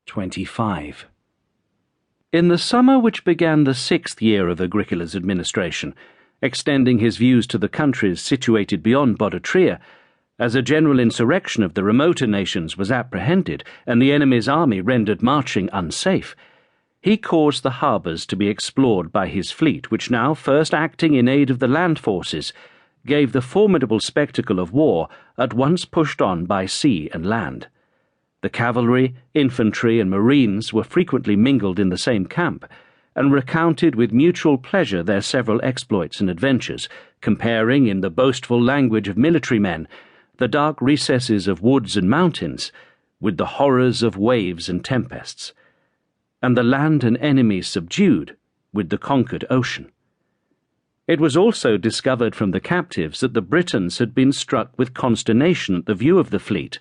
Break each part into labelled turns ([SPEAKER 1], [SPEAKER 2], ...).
[SPEAKER 1] 25. In the summer which began the 6th year of Agricola's administration, extending his views to the countries situated beyond Bodotria, as a general insurrection of the remoter nations was apprehended and the enemy's army rendered marching unsafe, he caused the harbours to be explored by his fleet, which now, first acting in aid of the land forces, gave the formidable spectacle of war at once pushed on by sea and land. The cavalry, infantry, and marines were frequently mingled in the same camp, and recounted with mutual pleasure their several exploits and adventures, comparing, in the boastful language of military men, the dark recesses of woods and mountains with the horrors of waves and tempests, and the land and enemies subdued with the conquered ocean. It was also discovered from the captives that the Britons had been struck with consternation at the view of the fleet,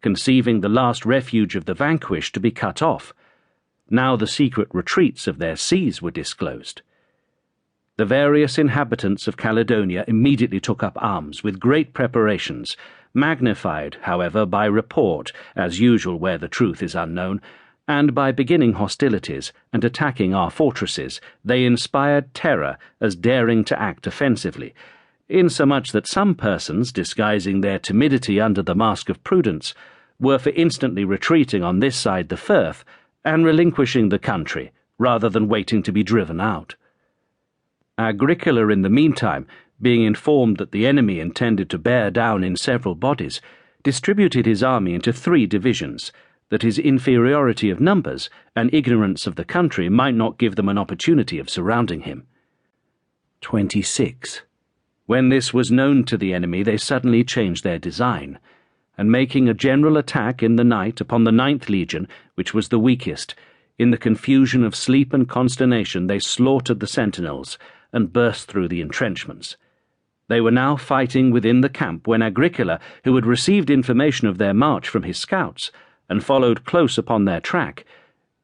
[SPEAKER 1] conceiving the last refuge of the vanquished to be cut off. Now the secret retreats of their seas were disclosed. The various inhabitants of Caledonia immediately took up arms with great preparations, magnified, however, by report, as usual where the truth is unknown, and by beginning hostilities and attacking our fortresses, they inspired terror as daring to act offensively, insomuch that some persons, disguising their timidity under the mask of prudence, were for instantly retreating on this side the Firth and relinquishing the country, rather than waiting to be driven out. Agricola, in the meantime, being informed that the enemy intended to bear down in several bodies, distributed his army into 3 divisions, that his inferiority of numbers and ignorance of the country might not give them an opportunity of surrounding him. 26. When this was known to the enemy, they suddenly changed their design, and making a general attack in the night upon the 9th Legion, which was the weakest, in the confusion of sleep and consternation they slaughtered the sentinels and burst through the entrenchments. They were now fighting within the camp when Agricola, who had received information of their march from his scouts and followed close upon their track,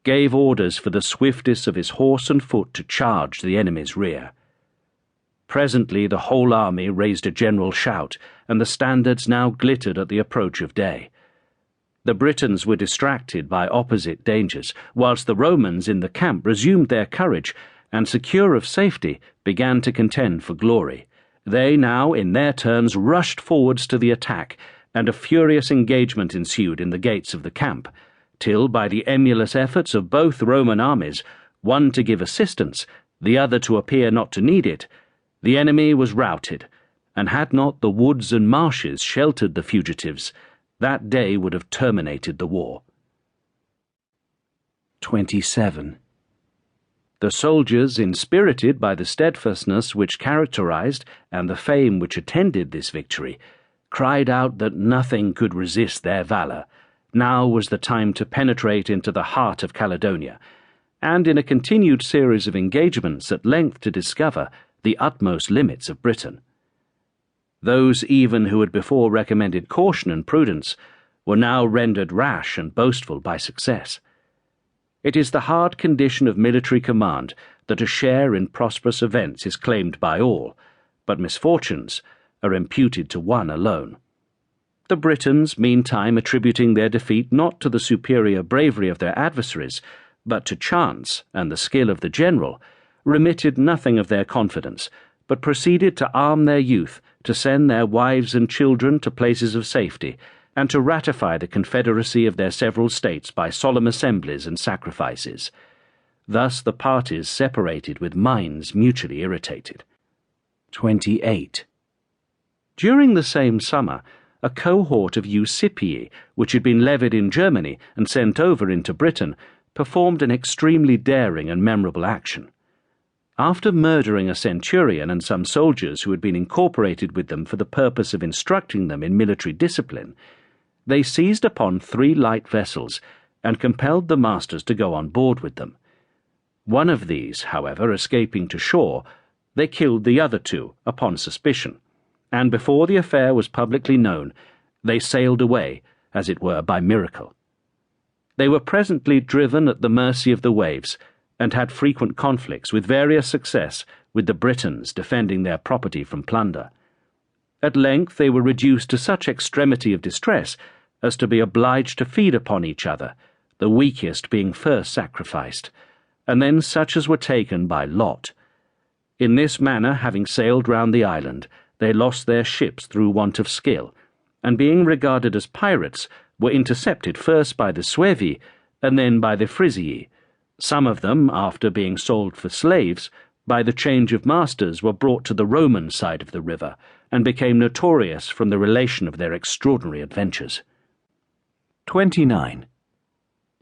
[SPEAKER 1] gave orders for the swiftest of his horse and foot to charge the enemy's rear. Presently the whole army raised a general shout, and the standards now glittered at the approach of day. The Britons were distracted by opposite dangers, whilst the Romans in the camp resumed their courage, and, secure of safety, began to contend for glory. They now, in their turns, rushed forwards to the attack, and a furious engagement ensued in the gates of the camp, till, by the emulous efforts of both Roman armies, one to give assistance, the other to appear not to need it, the enemy was routed, and had not the woods and marshes sheltered the fugitives, that day would have terminated the war. 27. The soldiers, inspirited by the steadfastness which characterized and the fame which attended this victory, cried out that nothing could resist their valour. Now was the time to penetrate into the heart of Caledonia, and in a continued series of engagements at length to discover the utmost limits of Britain. Those even who had before recommended caution and prudence were now rendered rash and boastful by success. It is the hard condition of military command that a share in prosperous events is claimed by all, but misfortunes are imputed to one alone. The Britons, meantime, attributing their defeat not to the superior bravery of their adversaries, but to chance and the skill of the general, remitted nothing of their confidence, but proceeded to arm their youth, to send their wives and children to places of safety, and to ratify the confederacy of their several states by solemn assemblies and sacrifices. Thus the parties separated with minds mutually irritated. 28. During the same summer, a cohort of Usipii, which had been levied in Germany and sent over into Britain, performed an extremely daring and memorable action. After murdering a centurion and some soldiers who had been incorporated with them for the purpose of instructing them in military discipline, they seized upon 3 light vessels and compelled the masters to go on board with them. One of these, however, escaping to shore, they killed the other 2 upon suspicion, and before the affair was publicly known, they sailed away, as it were by miracle. They were presently driven at the mercy of the waves, and had frequent conflicts with various success with the Britons defending their property from plunder. At length they were reduced to such extremity of distress as to be obliged to feed upon each other, the weakest being first sacrificed, and then such as were taken by lot. In this manner, having sailed round the island, they lost their ships through want of skill, and being regarded as pirates, were intercepted first by the Suevi, and then by the Frisii. Some of them, after being sold for slaves, by the change of masters were brought to the Roman side of the river, and became notorious from the relation of their extraordinary adventures. 29.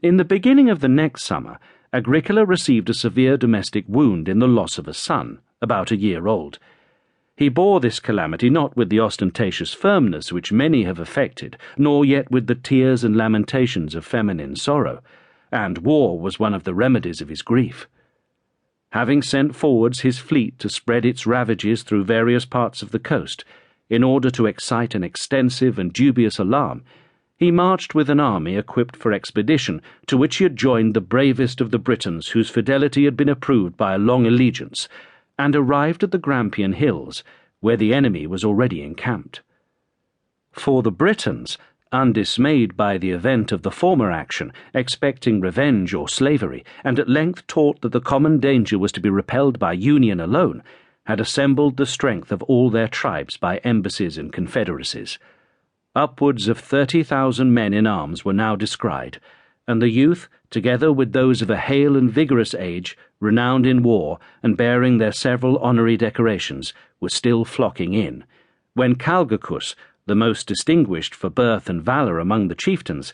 [SPEAKER 1] In the beginning of the next summer, Agricola received a severe domestic wound in the loss of a son, about a year old. He bore this calamity not with the ostentatious firmness which many have affected, nor yet with the tears and lamentations of feminine sorrow, and war was one of the remedies of his grief. Having sent forwards his fleet to spread its ravages through various parts of the coast, in order to excite an extensive and dubious alarm, he marched with an army equipped for expedition, to which he had joined the bravest of the Britons whose fidelity had been approved by a long allegiance, and arrived at the Grampian hills, where the enemy was already encamped. For the Britons, undismayed by the event of the former action, expecting revenge or slavery, and at length taught that the common danger was to be repelled by union alone, had assembled the strength of all their tribes by embassies and confederacies. Upwards of 30,000 men in arms were now descried, and the youth, together with those of a hale and vigorous age, renowned in war, and bearing their several honorary decorations, were still flocking in, when Calgacus, the most distinguished for birth and valour among the chieftains,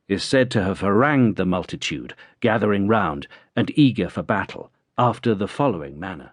[SPEAKER 1] is said to have harangued the multitude, gathering round, and eager for battle, after the following manner.